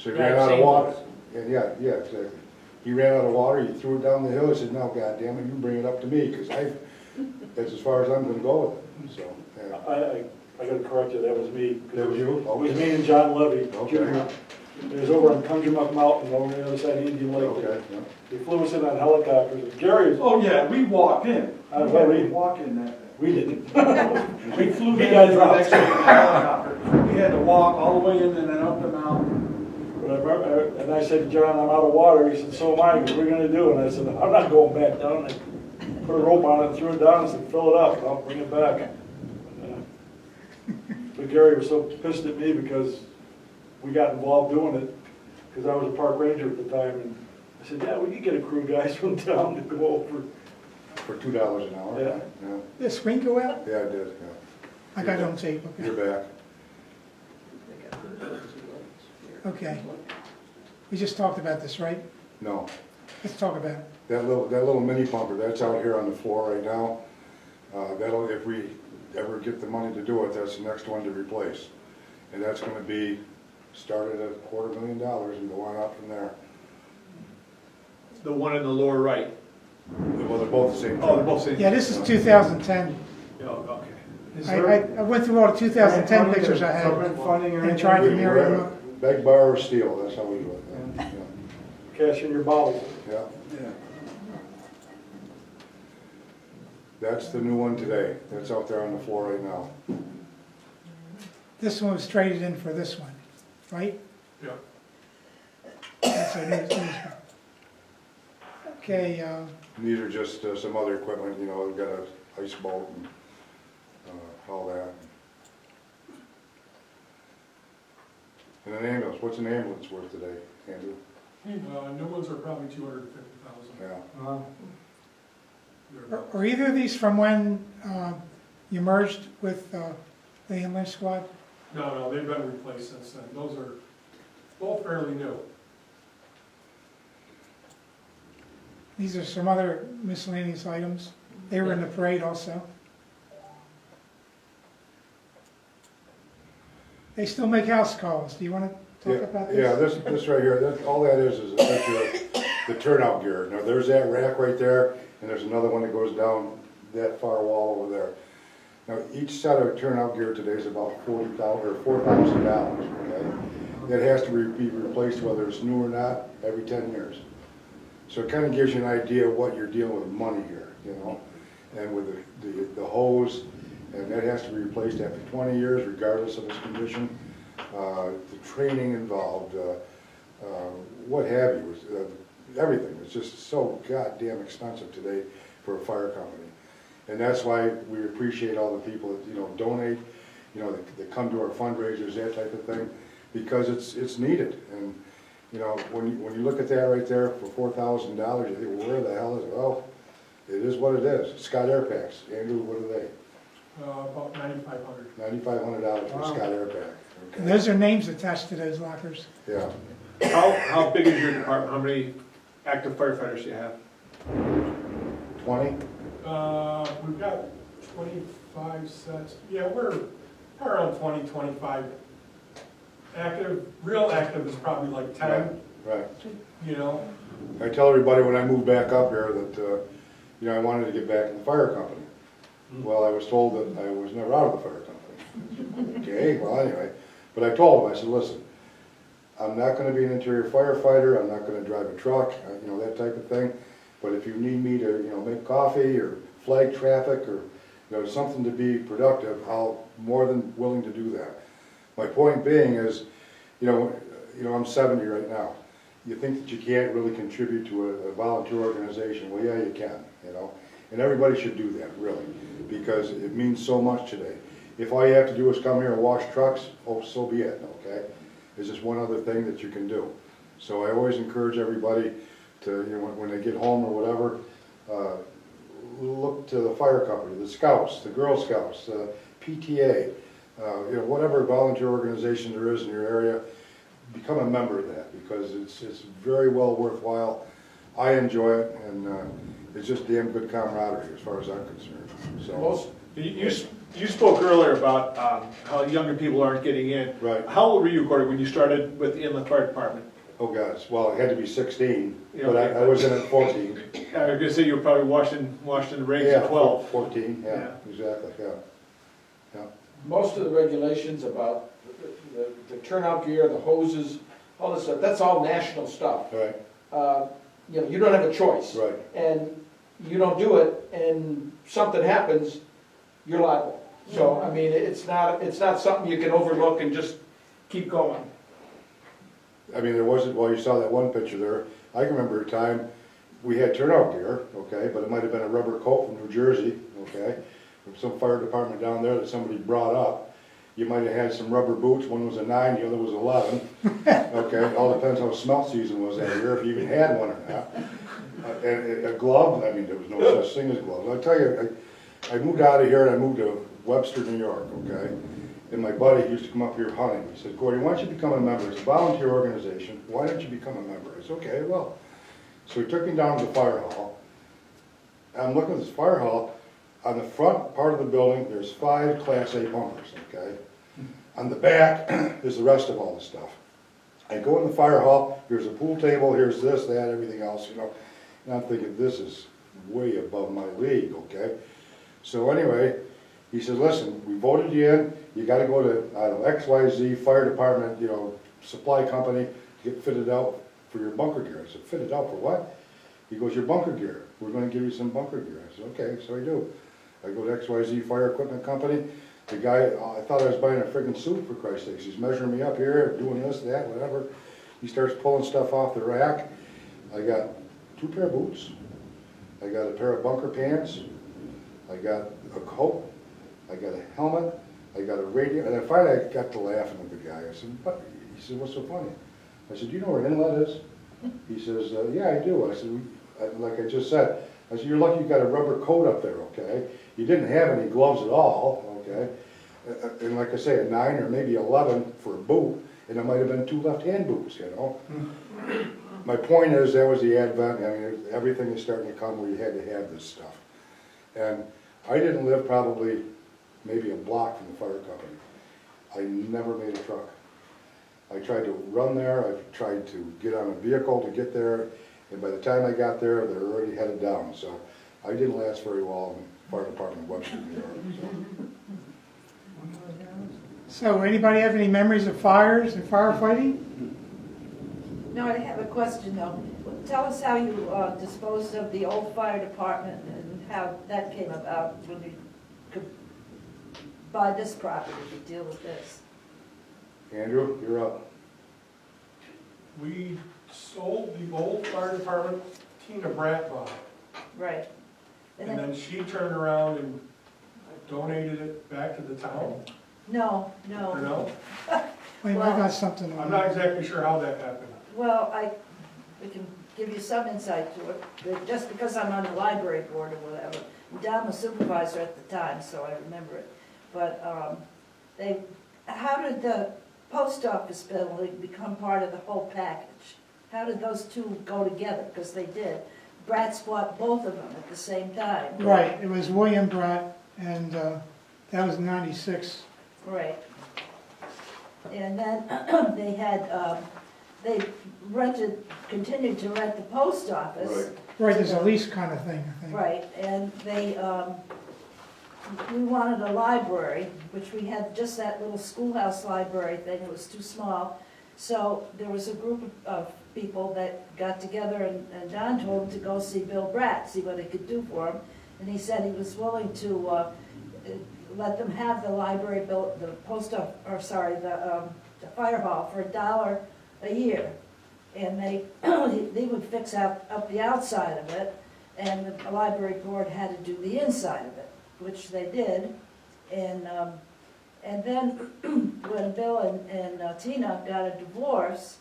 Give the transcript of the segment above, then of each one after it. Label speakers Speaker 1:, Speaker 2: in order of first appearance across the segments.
Speaker 1: So he ran out of water. And yeah, exactly. He ran out of water, he threw it down the hill, he said, no, goddamn it, you bring it up to me, because that's as far as I'm gonna go with it, so. Yeah.
Speaker 2: I gotta correct you, that was me.
Speaker 1: That was you?
Speaker 2: It was me and John Levy,
Speaker 1: Okay.
Speaker 2: Jr. It was over on Conjumac Mountain, over on the other side of Indian Lake.
Speaker 1: Okay, yeah.
Speaker 2: They flew us in on helicopters, and Gary was,
Speaker 3: Oh, yeah, we walked in.
Speaker 2: I was already-
Speaker 3: Walk in that.
Speaker 2: we didn't.
Speaker 3: We flew
Speaker 2: We
Speaker 3: in
Speaker 2: got
Speaker 3: next
Speaker 2: dropped.
Speaker 3: to the helicopter. We had to walk all the way in and then up the mountain.
Speaker 2: But I remember, and I said, John, I'm out of water. He said, so am I. What are we gonna do? And I said, I'm not going back down. I put a rope on it and threw it down and said, fill it up, and I'll bring it back. But Gary was so pissed at me because we got involved doing it, because I was a park ranger at the time, and I said, yeah, we could get a crew guys from town to go over.
Speaker 1: For $2 an hour?
Speaker 2: Yeah.
Speaker 1: Yeah,
Speaker 4: Did the screen go out?
Speaker 1: yeah, I did, yeah.
Speaker 4: I got it on tape,
Speaker 1: You're
Speaker 4: okay.
Speaker 1: back.
Speaker 4: Okay. We just talked about this, right?
Speaker 1: No,
Speaker 4: Let's talk about it.
Speaker 1: that little mini pumper, that's out here on the floor right now. That'll, if we ever get the money to do it, that's the next one to replace. And that's gonna be started at $250,000 and go on up from there.
Speaker 5: The one in the lower right.
Speaker 1: Well, they're both the same.
Speaker 5: Oh, they're both same.
Speaker 4: Yeah, this is 2010.
Speaker 5: Oh, okay.
Speaker 3: Is
Speaker 4: I
Speaker 3: there
Speaker 4: went through all the 2010
Speaker 3: grant
Speaker 4: pictures I
Speaker 3: funding or
Speaker 4: had.
Speaker 3: government funding or
Speaker 4: and
Speaker 3: anything?
Speaker 4: tried to mirror them up.
Speaker 1: Beg, borrow, or steal, that's how we do it. Yeah,
Speaker 2: Cash in your bottle.
Speaker 1: yeah.
Speaker 3: Yeah.
Speaker 1: That's the new one today. That's out there on the floor right now.
Speaker 4: This one was traded in for this one, right?
Speaker 5: Yeah.
Speaker 4: That's our new one. Okay,
Speaker 1: And these are just some other equipment, you know, we've got a ice boat and all that. And an ambulance, what's an ambulance worth today, Andrew?
Speaker 6: New ones are probably 250,000.
Speaker 1: Yeah.
Speaker 4: are either of these from when you merged with the Inlet squad?
Speaker 6: No, they've been replaced since then. Those are both fairly new.
Speaker 4: These are some other miscellaneous items. They were in the parade also. They still make house calls. Do you want to talk about this?
Speaker 1: Yeah, this right here, all that is a picture of the turnout gear. Now, there's that rack right there, and there's another one that goes down that far wall over there. Now, each set of turnout gear today is about $40,000 or $4,000, okay? That has to be replaced, whether it's new or not, every 10 years. So it kind of gives you an idea of what you're dealing with money here, you know? And with the hose, and that has to be replaced after 20 years, regardless of its condition. The training involved, what have you, everything. It's just so goddamn expensive today for a fire company. And that's why we appreciate all the people that, you know, donate, you know, that come to our fundraisers, that type of thing, because it's needed. And, you know, when you look at that right there for $4,000, you think, well, where the hell is it? Well, it is what it is. Scott Air Packs. Andrew, what are they?
Speaker 6: About 9,500.
Speaker 1: $9,500 for Scott Air Pack.
Speaker 4: And
Speaker 1: Okay.
Speaker 4: those are names attached to those lockers.
Speaker 1: Yeah.
Speaker 5: How big is your department? How many active firefighters do you have?
Speaker 1: 20?
Speaker 6: We've got 25 sets. Yeah, we're around 20, 25. Active, real active is probably like 10,
Speaker 1: Right.
Speaker 6: you know.
Speaker 1: I tell everybody when I moved back up here that, you know, I wanted to get back in the fire company. Well, I was told that I was never out of the fire company. Okay, well, anyway, but I told them, I said, listen, I'm not gonna be an interior firefighter, I'm not gonna drive a truck, you know, that type of thing. But if you need me to, you know, make coffee or flag traffic or, you know, something to be productive, I'll more than willing to do that. My point being is, you know, I'm 70 right now. You think that you can't really contribute to a volunteer organization? Well, yeah, you can, you know. And everybody should do that, really, because it means so much today. If all you have to do is come here and wash trucks, oh, so be it, okay? It's just one other thing that you can do. So I always encourage everybody to, you know, when they get home or whatever, look to the fire company, the Scouts, the Girl Scouts, PTA, you know, whatever volunteer organization there is in your area, become a member of that, because it's very well worthwhile. I enjoy it, and it's just damn good camaraderie as far as I'm concerned. So
Speaker 5: You You spoke earlier about how younger people aren't getting in.
Speaker 1: Right.
Speaker 5: How old were you, Gordie, when you started with the Inlet Fire Department?
Speaker 1: Oh, gosh, well, it had to be 16,
Speaker 5: Yeah,
Speaker 1: but
Speaker 5: okay.
Speaker 1: I was in at 14.
Speaker 5: I was gonna say you were probably washing the rigs
Speaker 1: Yeah,
Speaker 5: at 12.
Speaker 1: 14, yeah,
Speaker 5: Yeah.
Speaker 1: exactly, yeah.
Speaker 7: Most of the regulations about the turnout gear, the hoses, all this stuff, that's all national stuff.
Speaker 1: Right,
Speaker 7: You know, you don't have a choice.
Speaker 1: right.
Speaker 7: And you don't do it, and something happens, you're liable. So, I mean, it's not something you can overlook and just keep going.
Speaker 1: I mean, there wasn't, well, you saw that one picture there. I can remember a time we had turnout gear, okay, but it might have been a rubber coat from New Jersey, okay, from some fire department down there that somebody brought up. You might have had some rubber boots, one was a 9, the other was 11, okay, all depends how smelt season was that year, if you even had one or not. And a glove, I mean, there was no such thing as gloves. I'll tell you, I moved out of here and I moved to Webster, New York, okay? And my buddy used to come up here hunting. He said, Gordie, why don't you become a member? It's a volunteer organization. Why don't you become a member? I said, okay, well. So he took me down to the fire hall. I'm looking at this fire hall. On the front part of the building, there's 5 Class A bunkers, okay? On the back is the rest of all the stuff. I go in the fire hall, here's a pool table, here's this, that, everything else, you know. And I'm thinking, this is way above my league, okay? So anyway, he said, listen, we voted you in, you gotta go to, I don't know, XYZ Fire Department, you know, supply company, to get fitted out for your bunker gear. I said, fitted out for what? He goes, your bunker gear. We're gonna give you some bunker gear. I said, okay, so I do. I go to XYZ Fire Equipment Company. The guy, I thought I was buying a friggin' suit, for Christ's sakes. He's measuring me up here, doing this, that, whatever. He starts pulling stuff off the rack. I got 2 pair of boots. I got a pair of bunker pants. I got a coat. I got a helmet. I got a radio. And then finally I got to laughing at the guy. I said, what? He said, what's so funny? I said, do you know where Inlet is? He says, yeah, I do. I said, like I just said, I said, you're lucky you got a rubber coat up there, okay? You didn't have any gloves at all, okay? And like I say, a 9 or maybe 11 for a boot, and it might have been 2 left-hand boots, you know? My point is, that was the advent, I mean, everything is starting to come where you had to have this stuff. And I didn't live probably maybe a block from the fire company. I never made a truck. I tried to run there, I tried to get on a vehicle to get there, and by the time I got there, they were already headed down. So I didn't last very well in the fire department of Webster, New York.
Speaker 4: So anybody have any memories of fires and firefighting?
Speaker 8: No, I have a question though. Tell us how you disposed of the old fire department and how that came about when you could buy this property to deal with this.
Speaker 1: Andrew, you're up.
Speaker 6: We sold the old fire department, Tina Bratt bought it.
Speaker 8: Right.
Speaker 6: And then she turned around and donated it back to the town,
Speaker 8: No,
Speaker 6: or
Speaker 8: no.
Speaker 6: no?
Speaker 4: Wait, I got something on
Speaker 6: I'm
Speaker 4: that.
Speaker 6: not exactly sure how that happened.
Speaker 8: Well, we can give you some insight to it, but just because I'm on the library board or whatever. Don was supervisor at the time, so I remember it. But how did the post office building become part of the whole package? How did those two go together? Because they did. Bratz bought both of them at the same time.
Speaker 4: Right, it was William Bratt, and that was '96.
Speaker 8: Right. And then they continued to rent the post office.
Speaker 4: Right, there's a lease kind of thing, I think.
Speaker 8: Right, and we wanted a library, which we had just that little schoolhouse library thing, it was too small. So there was a group of people that got together and Don told them to go see Bill Bratt, see what he could do for him. And he said he was willing to let them have the library built, the fire hall for $1 a year. And they would fix up the outside of it, and the library board had to do the inside of it, which they did. And then when Bill and Tina got a divorce,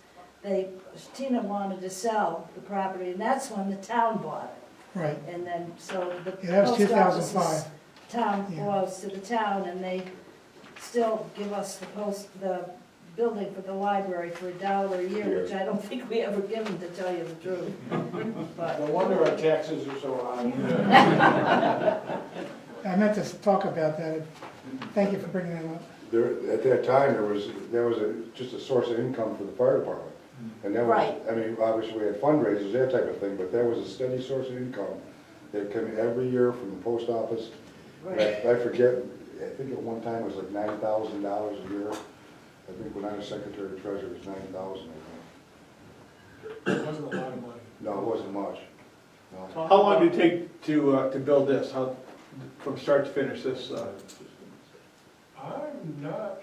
Speaker 8: Tina wanted to sell the property, and that's when the town bought it.
Speaker 4: Right,
Speaker 8: And then, so the
Speaker 4: yeah, that was
Speaker 8: post office's
Speaker 4: 2005.
Speaker 8: town
Speaker 4: Yeah.
Speaker 8: was to the town, and they still give us the building for the library for $1 a year, which I don't think we ever give them, to tell you the truth. But
Speaker 7: No wonder our taxes are so high.
Speaker 4: I meant to talk about that. Thank you for bringing that up.
Speaker 1: There, at that time, there was just a source of income for the fire department. And that was,
Speaker 8: Right.
Speaker 1: I mean, obviously we had fundraisers, that type of thing, but that was a steady source of income that came every year from the post office. And I forget, I think at one time it was like $9,000 a year. I think when I was secretary of treasurer, it was 9,000, I
Speaker 6: It wasn't a lot of money.
Speaker 1: think. No, it wasn't much. No.
Speaker 5: How long did it take to build this? How, from start to finish this?
Speaker 6: I'm not,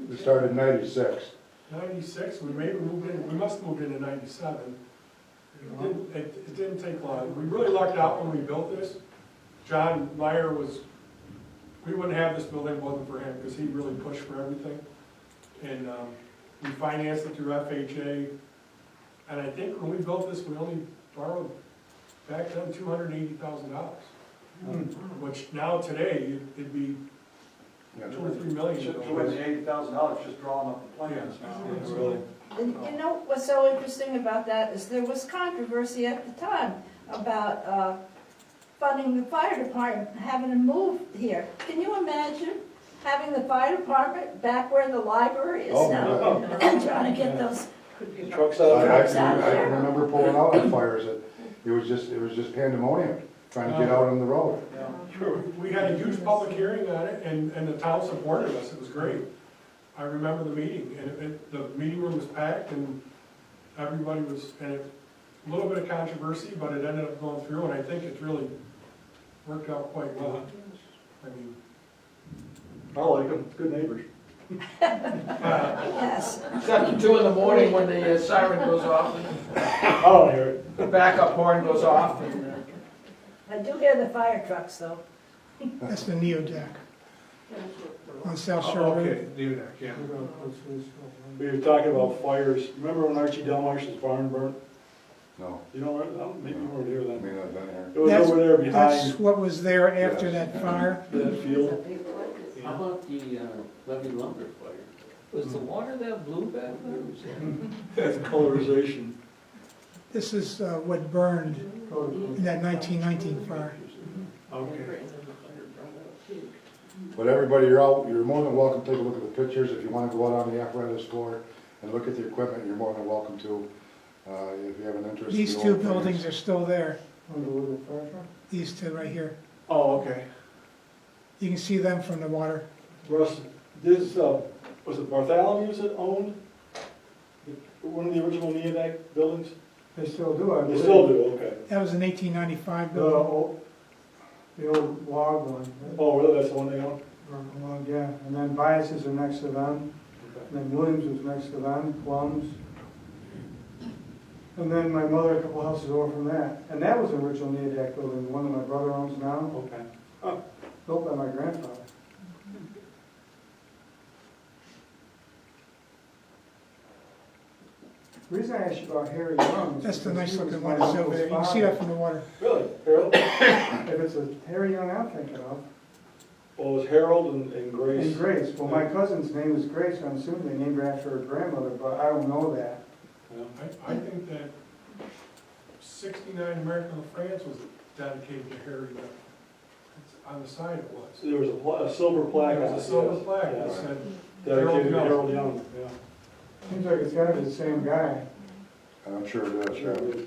Speaker 1: We started in '96.
Speaker 6: 96, we maybe moved in, we must have moved in 97. It didn't take long. We really lucked out when we built this. John Meyer was, we wouldn't have this building if it wasn't for him, because he really pushed for everything. And we financed it through FHA. And I think when we built this, we only borrowed back then $280,000. Which now today, it'd be
Speaker 1: Yeah.
Speaker 6: 2 or 3 million.
Speaker 3: So with the $80,000, just drawing up the plans now.
Speaker 6: Really.
Speaker 8: And you know, what's so interesting about that is there was controversy at the time about funding the fire department, having to move here. Can you imagine having the fire department back where the library is
Speaker 1: Oh,
Speaker 8: now?
Speaker 1: my
Speaker 8: And trying to get those,
Speaker 2: Trucks
Speaker 1: I
Speaker 2: out.
Speaker 1: I can remember pulling out on fires, it was just pandemonium, trying to get out on the road.
Speaker 6: Sure, we had a huge public hearing on it, and the town supported us, it was great. I remember the meeting, and the meeting room was packed, and everybody was, and a little bit of controversy, but it ended up going through, and I think it's really worked out quite well. I mean,
Speaker 2: I like them, good neighbors.
Speaker 8: yes.
Speaker 7: Except 2 in the morning when the siren goes off,
Speaker 2: I don't hear it.
Speaker 7: the backup horn goes off.
Speaker 8: I do hear the fire trucks though.
Speaker 4: That's the Neodac on South Shore
Speaker 5: Oh,
Speaker 4: Road.
Speaker 5: okay, do that, yeah.
Speaker 2: We were talking about fires. Remember when Archie Delmarsh's barn burnt?
Speaker 1: No,
Speaker 2: You know, maybe you weren't here
Speaker 1: I
Speaker 2: then.
Speaker 1: mean, I've been here.
Speaker 2: It was
Speaker 4: That's-
Speaker 2: over there
Speaker 4: That's
Speaker 2: behind
Speaker 4: what was there after
Speaker 1: Yes.
Speaker 4: that fire.
Speaker 2: that field.
Speaker 9: How about the Levy lumber fire? Was the water that blue back then?
Speaker 2: That's colorization.
Speaker 4: This is what burned in that 1919 fire.
Speaker 2: Okay.
Speaker 1: But everybody, you're more than welcome to take a look at the pictures. If you want to go out on the apparatus floor and look at the equipment, you're more than welcome to. If you have an interest. in
Speaker 4: These
Speaker 1: the
Speaker 4: two
Speaker 1: old things.
Speaker 4: buildings are still there. These two right here.
Speaker 2: Oh, okay.
Speaker 4: You can see them from the water.
Speaker 2: Russ, this, was it Bartholomew's that owned one of the original Neodac buildings?
Speaker 3: They still do, I
Speaker 2: They
Speaker 3: believe.
Speaker 2: still do, okay.
Speaker 4: That was an 1895
Speaker 3: The
Speaker 4: building.
Speaker 3: old, the old log one.
Speaker 2: Oh, really, that's the one they own?
Speaker 3: Log, yeah, and then Biases are next to them, and then Williams was next to them, Plums. And then my mother, a couple houses over from that, and that was the original Neodac building, the one that my brother owns now,
Speaker 2: Okay.
Speaker 3: built by my grandfather. The reason I asked you about Harry Young is
Speaker 4: That's the
Speaker 3: because
Speaker 4: nice
Speaker 3: he was
Speaker 4: looking
Speaker 3: my
Speaker 4: one that's over
Speaker 3: uncle's
Speaker 4: there. You can see
Speaker 3: father.
Speaker 4: that from the water.
Speaker 2: Really? Harold?
Speaker 3: If it's a Harry Young I'm thinking of,
Speaker 2: Well, it was Harold and Grace.
Speaker 3: and Grace, well, my cousin's name is Grace, I'm assuming they named her after her grandmother, but I don't know that.
Speaker 2: Yeah.
Speaker 6: I think that 69 American of France was dedicated to Harry. It's on the side it was.
Speaker 2: There was a silver plaque.
Speaker 6: There was a silver
Speaker 2: yes,
Speaker 6: plaque
Speaker 2: yeah.
Speaker 6: that said,
Speaker 2: Dedicated to
Speaker 6: Harold
Speaker 2: Harold Young, yeah.
Speaker 3: Seems like it's gotta be the same guy.
Speaker 1: I'm sure it is, yeah.